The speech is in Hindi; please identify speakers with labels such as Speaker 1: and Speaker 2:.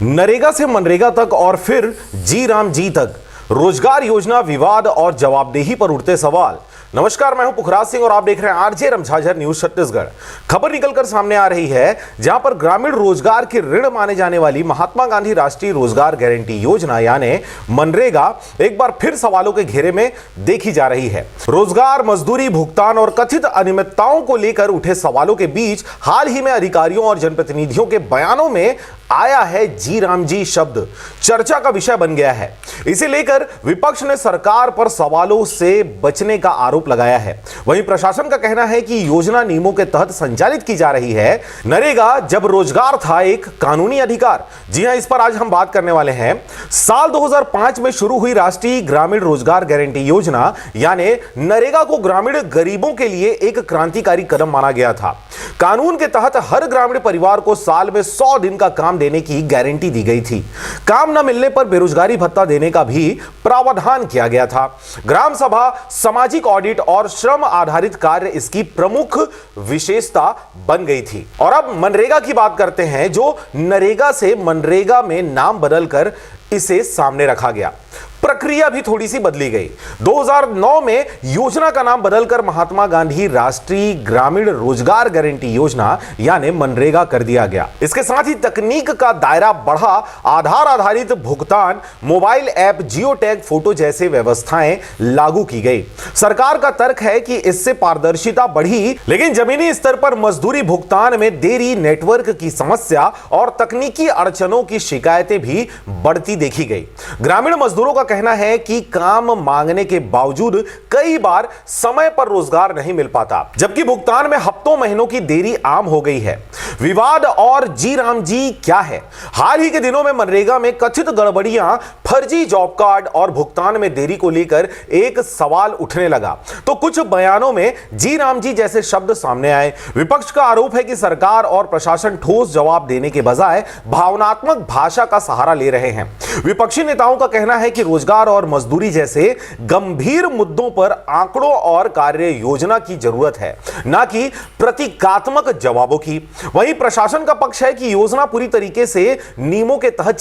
Speaker 1: नरेगा से मनरेगा तक और फिर जी राम जी तक, रोजगार योजना, विवाद और जवाबदेही पर उठते सवाल। नमस्कार, मैं हूं पुखराज सिंह और आप देख रहे हैं आरजे रमझाझर न्यूज छत्तीसगढ़। खबर निकलकर सामने आ रही है जहां पर ग्रामीण रोजगार के ऋण माने जाने वाली महात्मा गांधी राष्ट्रीय रोजगार गारंटी योजना यानी मनरेगा एक बार फिर सवालों के घेरे में देखी जा रही है। रोजगार, मजदूरी, भुगतान और कथित अनियमितताओं को लेकर उठे सवालों के बीच हाल ही में अधिकारियों और जनप्रतिनिधियों के बयानों में आया है जी राम जी शब्द चर्चा का विषय बन गया है। इसे लेकर विपक्ष ने सरकार पर सवालों से बचने का आरोप लगाया है। वहीं प्रशासन का कहना है कि योजना नियमों के तहत संचालित की जा रही है। नरेगा जब रोजगार था एक कानूनी अधिकार। जी हां, इस पर आज हम बात करने वाले हैं। साल 2005 में शुरू हुई राष्ट्रीय ग्रामीण रोजगार गारंटी योजना यानी नरेगा को ग्रामीण गरीबों के लिए एक क्रांतिकारी कदम माना गया था। कानून के तहत हर ग्रामीण परिवार को साल में 100 दिन का काम देने की गारंटी दी गई थी। काम न मिलने पर बेरोजगारी भत्ता देने का भी प्रावधान किया गया था। ग्राम सभा, सामाजिक ऑडिट और श्रम आधारित कार्य इसकी प्रमुख विशेषता बन गई थी। और अब मनरेगा की बात करते हैं, जो नरेगा से मनरेगा में नाम बदलकर इसे सामने रखा गया। प्रक्रिया भी थोड़ी सी बदली गई। 2009 में योजना का नाम बदलकर महात्मा गांधी राष्ट्रीय ग्रामीण रोजगार गारंटी योजना यानी मनरेगा कर दिया गया। इसके साथ ही तकनीक का दायरा बढ़ा। आधार आधारित भुगतान, mobile app, geo tag photo जैसे व्यवस्थाएं लागू की गई। सरकार का तर्क है कि इससे पारदर्शिता बढ़ी, लेकिन जमीनी स्तर पर मजदूरी भुगतान में देरी, नेटवर्क की समस्या और तकनीकी अड़चनों की शिकायतें भी बढ़ती देखी गई। ग्रामीण मजदूरों का कहना है कि काम मांगने के बावजूद कई बार समय पर रोजगार नहीं मिल पाता, जबकि भुगतान में हफ्तों महीनों की देरी आम हो गई है। विवाद और जी राम जी क्या है? हाल ही के दिनों में मनरेगा में कथित गड़बड़ियां, फर्जी जॉब कार्ड और भुगतान में देरी को लेकर एक सवाल उठने लगा तो कुछ बयानों में जी राम जी जैसे शब्द सामने आए। विपक्ष का आरोप है कि सरकार और प्रशासन ठोस जवाब देने के बजाय भावनात्मक भाषा का सहारा ले रहे हैं। विपक्षी नेताओं का कहना है कि रोजगार और मजदूरी जैसे गंभीर मुद्दों पर आंकड़ों और कार्य योजना की जरूरत है, ना कि प्रतीकात्मक जवाबों की। वहीं प्रशासन का पक्ष है कि योजना पूरी तरीके से नियमों के तहत